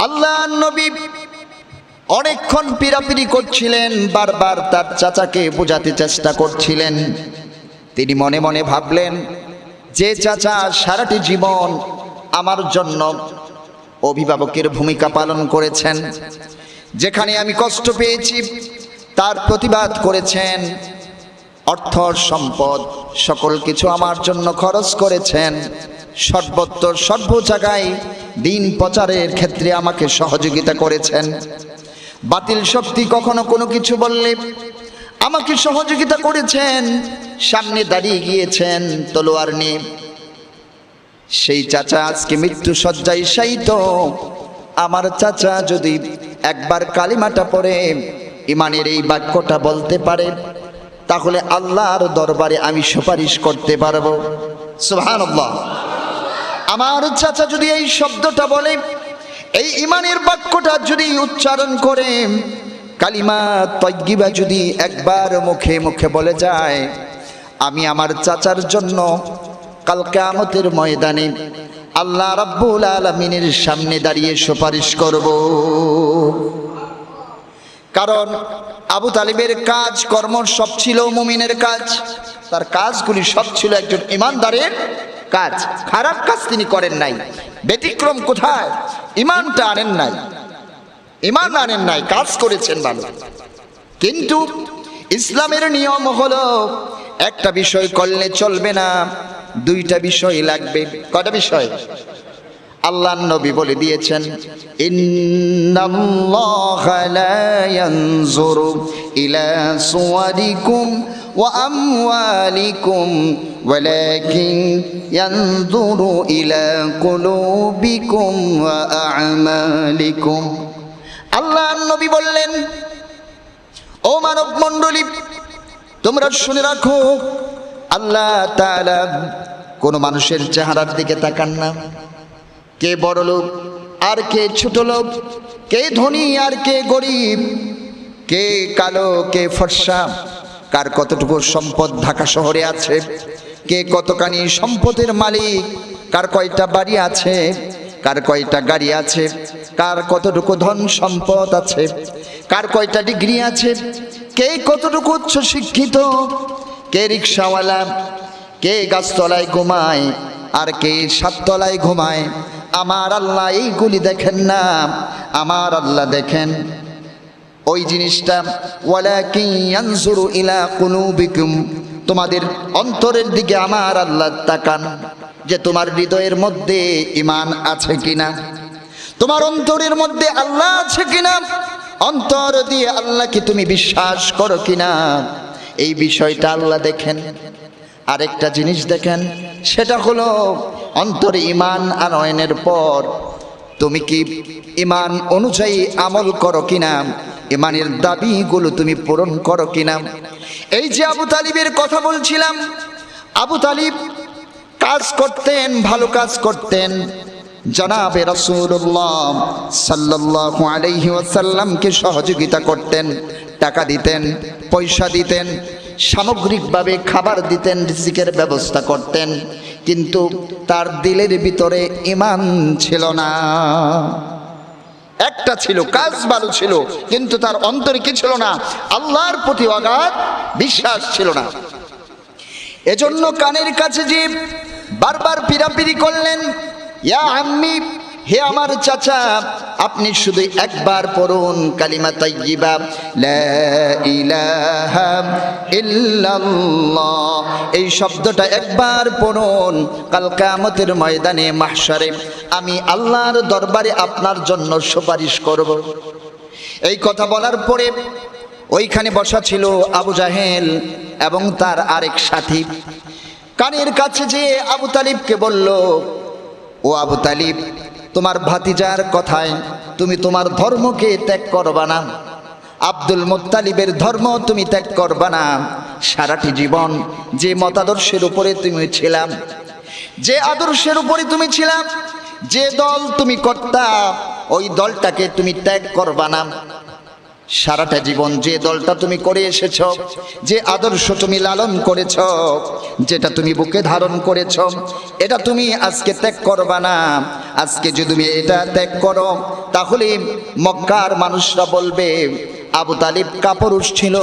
আল্লাহ নবী অনেকক্ষণ পীড়াপিড়ি করছিলেন, বারবার তার চাচাকে বোঝাতে চেষ্টা করছিলেন। তিনি মনে মনে ভাবলেন, যে চাচা সারাটি জীবন আমার জন্য অভিভাবকের ভূমিকা পালন করেছেন, যেখানে আমি কষ্ট পেয়েছি তার প্রতিবাদ করেছেন, অর্থ সম্পদ সকল কিছু আমার জন্য খরচ করেছেন, সর্বত্র সর্ব জায়গায় দিন প্রচারের ক্ষেত্রে আমাকে সহযোগিতা করেছেন, বাতিল শক্তি কখনো কোনো কিছু বললে আমাকে সহযোগিতা করেছেন, সামনে দাঁড়িয়ে গিয়েছেন তলোয়ার নিয়ে। সেই চাচা আজকে মৃত্যু শয্যায় শায়িত। আমার চাচা যদি একবার কালিমাটা পড়ে ইমানের এই বাক্যটা বলতে পারে, তাহলে আল্লাহর দরবারে আমি সুপারিশ করতে পারবো। সুবহানাল্লাহ। আমার চাচা যদি এই শব্দটা বলে, এই ইমানের বাক্যটা যদি উচ্চারণ করে, কালিমা তাইয়্যিবা যদি একবার মুখে মুখে বলে যায়, আমি আমার চাচার জন্য কাল কিয়ামতের ময়দানে আল্লাহ রাব্বুল আলামিনের সামনে দাঁড়িয়ে সুপারিশ করব। কারণ আবু তালিবের কাজ কর্ম সব ছিল মুমিনের কাজ, তার কাজগুলি সব ছিল একজন ইমানদারের কাজ। খারাপ কাজ তিনি করেন নাই। ব্যতিক্রম কোথায়? ইমানটা আনেন নাই, ইমান আনেন নাই, কাজ করেছেন ভালো। কিন্তু ইসলামের নিয়ম হলো একটা বিষয় করলে চলবে না, দুইটা বিষয় লাগবে। কয়টা বিষয়? আল্লাহর নবী বলে দিয়েছেন, ইন্নাল্লাহা লা ইয়ানজুরু ইলা সুওয়ারিকুম ওয়া আমওয়ালিকুম ওয়ালাকিন ইয়ানজুরু ইলা কুলুবিকুম ওয়া আ'মালিকুম। আল্লাহর নবী বললেন, ও মানব মণ্ডলী, তোমরা শুনে রাখো, আল্লাহ তাআলা কোন মানুষের চেহারার দিকে তাকান না। কে বড় লোক আর কে ছোট লোক, কে ধনী আর কে গরিব, কে কালো কে ফর্সা, কার কতটুকু সম্পদ ঢাকা শহরে আছে, কে কতখানি সম্পদের মালিক, কার কয়টা বাড়ি আছে, কার কয়টা গাড়ি আছে, কার কতটুকু ধন সম্পদ আছে, কার কয়টা ডিগ্রি আছে, কে কতটুকু উচ্চ শিক্ষিত, কে রিক্সাওয়ালা, কে গাছতলায় ঘুমায় আর কে সাততলায় ঘুমায়, আমার আল্লাহ এইগুলি দেখেন না। আমার আল্লাহ দেখেন ওই জিনিসটা, ওয়ালাকিন ইয়ানজুরু ইলা কুলুবিকুম, তোমাদের অন্তরের দিকে আমার আল্লাহ তাকান, যে তোমার হৃদয়ের মধ্যে ঈমান আছে কিনা, তোমার অন্তরের মধ্যে আল্লাহ আছে কিনা, অন্তর দিয়ে আল্লাহকে তুমি বিশ্বাস করো কিনা, এই বিষয়টা আল্লাহ দেখেন। আরেকটা জিনিস দেখেন, সেটা হলো অন্তরে ঈমান আনয়নের পর তুমি কি ঈমান অনুযায়ী আমল করো কিনা, ঈমানের দাবিগুলো তুমি পূরণ করো কিনা। এই যে আবু তালিবের কথা বলছিলাম, আবু তালিব কাজ করতেন, ভালো কাজ করতেন, জনাবে রাসূলুল্লাহ সাল্লাল্লাহু আলাইহি ওয়াসাল্লামকে সহযোগিতা করতেন, টাকা দিতেন, পয়সা দিতেন, সামগ্রিকভাবে খাবার দিতেন, রিজিকের ব্যবস্থা করতেন, কিন্তু তার দিলের ভিতরে ঈমান ছিল না। একটা ছিল, কাজ ভালো ছিল, কিন্তু তার অন্তরে কি ছিল না? আল্লাহর প্রতি অগাধ বিশ্বাস ছিল না। এজন্য কানের কাছে যে বারবার পীড়াপিড়ি করলেন, ইয়া আম্মি, হে আমার চাচা, আপনি শুধু একবার পড়ুন কালিমা তাইয়্যিবা, লা ইলাহা ইল্লাল্লাহ, এই শব্দটা একবার পড়ুন, কাল কিয়ামতের ময়দানে মাহশারে আমি আল্লাহর দরবারে আপনার জন্য সুপারিশ করব। এই কথা বলার পরে ওইখানে বসা ছিল আবু জাহেল এবং তার আরেক সাথী। কানের কাছে যে আবু তালিবকে বলল, ও আবু তালিব, তোমার ভাতিজার কথায় তুমি তোমার ধর্মকে ত্যাগ করবা না, আব্দুল মুত্তালিবের ধর্ম তুমি ত্যাগ করবা না। সারাটি জীবন যে মতাদর্শের উপরে তুমি ছিলাম, যে আদর্শের উপরে তুমি ছিলাম, যে দল তুমি করতা, ওই দলটাকে তুমি ত্যাগ করবা না। সারাটা জীবন যে দলটা তুমি করে এসেছ, যে আদর্শ তুমি লালন করেছ, যেটা তুমি বুকে ধারণ করেছ, এটা তুমি আজকে ত্যাগ করবা না। আজকে যদি তুমি এটা ত্যাগ করো তাহলে মক্কার মানুষরা বলবে আবু তালিব কাপুরুষ ছিল,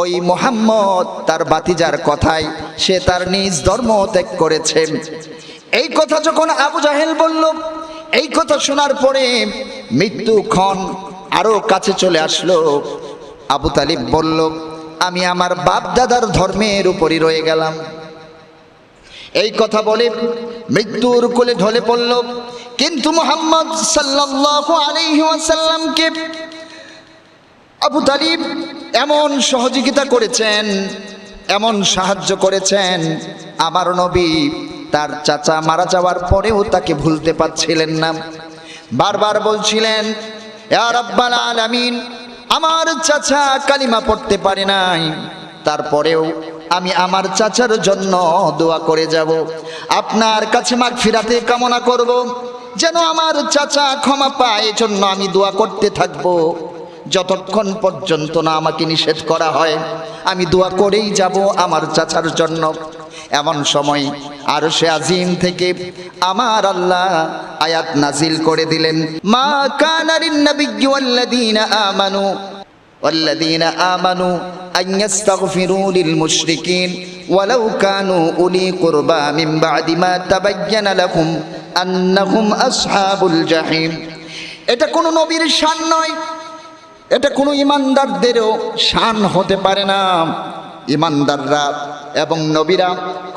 ওই মুহাম্মদ তার ভাতিজার কথায় সে তার নিজ ধর্ম ত্যাগ করেছে। এই কথা যখন আবু জাহেল বলল, এই কথা শোনার পরে মৃত্যুক্ষণ আরো কাছে চলে আসলো। আবু তালিব বলল, আমি আমার বাপ দাদার ধর্মের উপরই রয়ে গেলাম। এই কথা বলে মৃত্যুর কোলে ঢলে পড়ল। কিন্তু মুহাম্মদ সাল্লাল্লাহু আলাইহি ওয়াসাল্লামকে আবু তালিব এমন সহযোগিতা করেছেন, এমন সাহায্য করেছেন, আমার নবী তার চাচা মারা যাওয়ার পরেও তাকে ভুলতে পারছিলেন না। বারবার বলছিলেন, ইয়া রাব্বাল আলামিন, আমার চাচা কালিমা পড়তে পারে নাই, তারপরেও আমি আমার চাচার জন্য দোয়া করে যাব, আপনার কাছে মাগফিরাতে কামনা করব, যেন আমার চাচা ক্ষমা পায়। এজন্য আমি দোয়া করতে থাকব যতক্ষণ পর্যন্ত না আমাকে নিষেধ করা হয়। আমি দোয়া করেই যাব আমার চাচার জন্য। এমন সময় আরশে আজিম থেকে আমার আল্লাহ আয়াত নাজিল করে দিলেন, মা কানা লিন-নাবিয়্যি ওয়াল্লাযীনা আমানু আন ইস্তাগফিরু লিল-মুশরিকিন ওয়ালাউ কানু উলি কুরবা মিন বা'দি মা তাবায়্যানা লাহুম আন্নাহুম আসহাবুল জাহিম। এটা কোনো নবীর শান নয়, এটা কোনো ইমানদারদেরও শান হতে পারে না। ইমানদাররা এবং নবীরা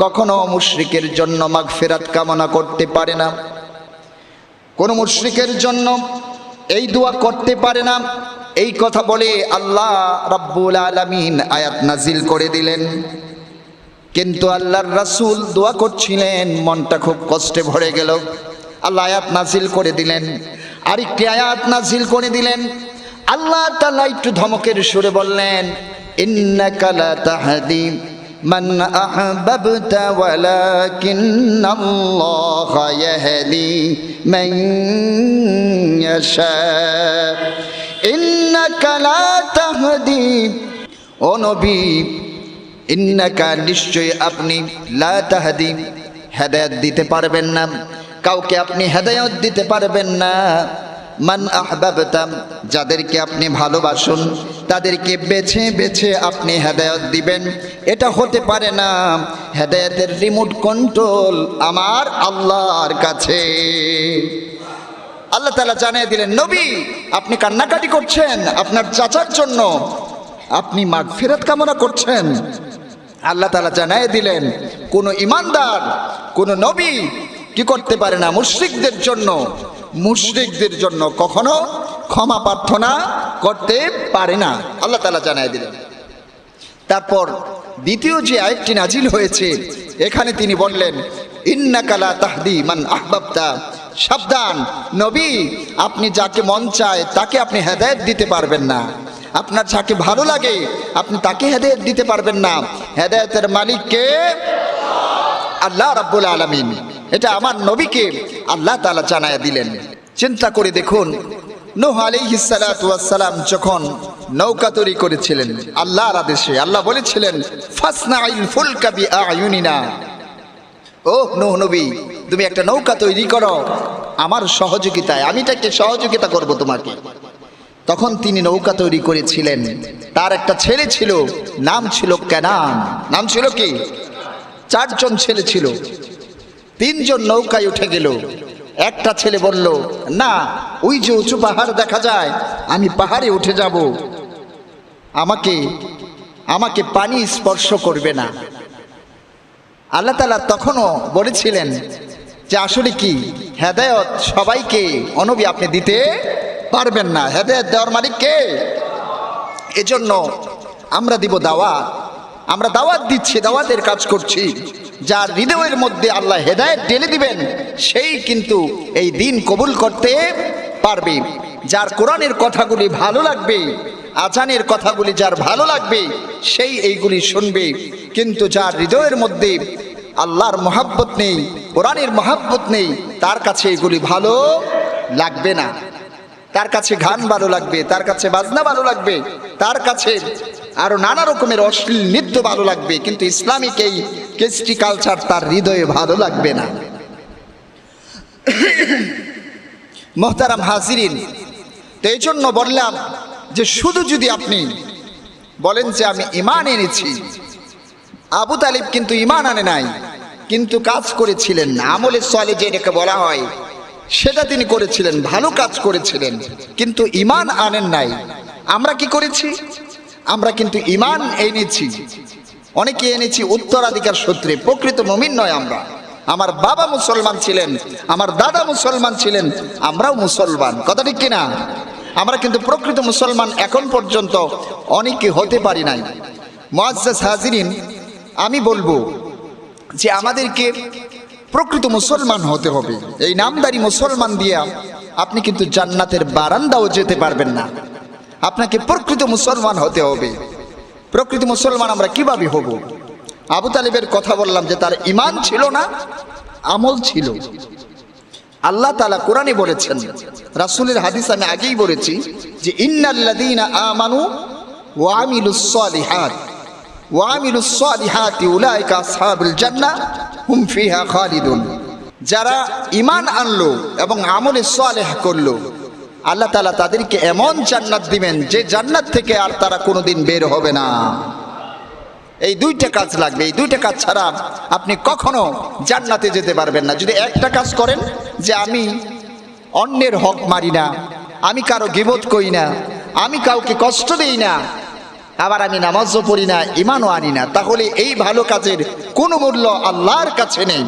কখনো মুশরিকের জন্য মাগফিরাত কামনা করতে পারে না, কোনো মুশরিকের জন্য এই দোয়া করতে পারে না। এই কথা বলে আল্লাহ রাব্বুল আলামিন আয়াত নাজিল করে দিলেন। কিন্তু আল্লাহর রাসূল দোয়া করছিলেন, মনটা খুব কষ্টে ভরে গেল। আল্লাহ আয়াত নাজিল করে দিলেন, আরেকটি আয়াত নাজিল করে দিলেন। আল্লাহ তাআলা একটু ধমকের সুরে বললেন, ইন্নাকা লা তাহদি মান আহবাবতা ওয়ালাকিন্নাল্লাহা ইয়াহদি মান ইয়াশা। ইন্নাকা লা তাহদি, ও নবী, ইন্নাকা নিশ্চয় আপনি, লা তাহদি হেদায়েত দিতে পারবেন না, কাউকে আপনি হেদায়েত দিতে পারবেন না। মান আহবাবতাম, যাদেরকে আপনি ভালোবাসুন তাদেরকে বেছে বেছে আপনি হেদায়েত দিবেন, এটা হতে পারে না। হেদায়েতের রিমোট কন্ট্রোল আমার আল্লাহর কাছে। আল্লাহ তাআলা জানিয়ে দিলেন, নবী আপনি কান্নাকাটি করছেন আপনার চাচার জন্য, আপনি মাগফিরাত কামনা করছেন। আল্লাহ তাআলা জানিয়ে দিলেন, কোন ইমানদার, কোন নবী কি করতে পারে না, মুশরিকদের জন্য কখনো ক্ষমা প্রার্থনা করতে পারে না। আল্লাহ তাআলা জানিয়ে দিলেন। তারপর দ্বিতীয় যে আয়াতটি নাজিল হয়েছে, এখানে তিনি বললেন, ইন্নাকা লা তাহদি মান আহবাবতা, সাবধান নবী, আপনি যাকে মন চায় তাকে আপনি হেদায়েত দিতে পারবেন না, আপনার যাকে ভালো লাগে আপনি তাকে হেদায়েত দিতে পারবেন না। হেদায়েতের মালিক কে? আল্লাহ রাব্বুল আলামিন। এটা আমার নবীকে আল্লাহ তাআলা জানায়া দিলেন। চিন্তা করে দেখুন, নূহ আলাইহিস সালাতু ওয়াস সালাম যখন নৌকা তৈরি করেছিলেন আল্লাহর আদেশে, আল্লাহ বলেছিলেন, ফাসনাইল ফুলকা বিআয়ুনিনা, ও নূহ নবী তুমি একটা নৌকা তৈরি করো আমার সহযোগিতায়, আমি তাকে সহযোগিতা করব তোমাকে। তখন তিনি নৌকা তৈরি করেছিলেন। তার একটা ছেলে ছিল, নাম ছিল কানান। নাম ছিল কি? 4 জন ছেলে ছিল। 3 জন নৌকায় উঠে গেল। একটা ছেলে বলল, না ওই যে উঁচু পাহাড় দেখা যায়, আমি পাহাড়ে উঠে যাব, আমাকে পানি স্পর্শ করবে না। আল্লাহ তাআলা তখনও বলেছিলেন যে আসলে কি হেদায়েত সবাইকে নবী আপনি দিতে পারবেন না, হেদায়েত দেওয়ার মালিক কে? এজন্য আমরা দিব দাওয়াত, আমরা দাওয়াত দিচ্ছি, দাওয়াতের কাজ করছি। যার হৃদয়ের মধ্যে আল্লাহ হেদায়েত ঢেলে দিবেন সেই কিন্তু এই দিন কবুল করতে পারবে। যার কোরআনের কথাগুলি ভালো লাগবে, আজানের কথাগুলি যার ভালো লাগবে সেই এইগুলি শুনবে। কিন্তু যার হৃদয়ের মধ্যে আল্লাহর মহাব্বত নেই, কোরআনের মহাব্বত নেই, তার কাছে এগুলি ভালো লাগবে না। তার কাছে গান ভালো লাগবে, তার কাছে বাজনা ভালো লাগবে, তার কাছে আরো নানা রকমের অশ্লীল নৃত্য ভালো লাগবে, কিন্তু ইসলামিক এই কৃষ্টি কালচার তার হৃদয়ে ভালো লাগবে না। মোহতারাম হাজিরিন, তো এই জন্য বললাম যে শুধু যদি আপনি বলেন যে আমি ঈমান এনেছি, আবু তালিব কিন্তু ঈমান আনে নাই, কিন্তু কাজ করেছিলেন আমলে সালেহ যেটাকে বলা হয় সেটা তিনি করেছিলেন, ভালো কাজ করেছিলেন, কিন্তু ঈমান আনেন নাই। আমরা কি করেছি? আমরা কিন্তু ঈমান এনেছি, অনেকে এনেছি উত্তরাধিকার সূত্রে, প্রকৃত মুমিন নয় আমরা। আমার বাবা মুসলমান ছিলেন, আমার দাদা মুসলমান ছিলেন, আমরাও মুসলমান, কথা ঠিক কিনা? আমরা কিন্তু প্রকৃত মুসলমান এখন পর্যন্ত অনেকে হতে পারি নাই। মুআজ্জাজ হাজিরিন, আমি বলবো যে আমাদেরকে প্রকৃত মুসলমান হতে হবে। এই নামদারি মুসলমান দিয়া আপনি কিন্তু জান্নাতের বারান্দাও যেতে পারবেন না। আপনাকে প্রকৃত মুসলমান হতে হবে। প্রকৃত মুসলমান আমরা কিভাবে হব? আবু তালিবের কথা বললাম যে তার ঈমান ছিল না, আমল ছিল। আল্লাহ তাআলা কোরআনে বলেছেন, রাসূলের হাদিস আমি আগেই বলেছি যে ইন্নাল্লাযীনা আমানু ওয়া আমিলুস সালিহাতি উলাইকা আসহাবুল জান্নাহ হুম ফিহা খালিদুন। যারা ঈমান আনলো এবং আমলে সালেহ করলো, আল্লাহ তাআলা তাদেরকে এমন জান্নাত দিবেন যে জান্নাত থেকে আর তারা কোনোদিন বের হবে না। এই দুইটা কাজ লাগবে, এই দুইটা কাজ ছাড়া আপনি কখনো জান্নাতে যেতে পারবেন না। যদি একটা কাজ করেন যে আমি অন্যের হক মারি না, আমি কারো গীবত করি না, আমি কাউকে কষ্ট দেই না, আবার আমি নামাজও পড়ি না, ঈমানও আনি না, তাহলে এই ভালো কাজের কোনো মূল্য আল্লাহর কাছে নেই।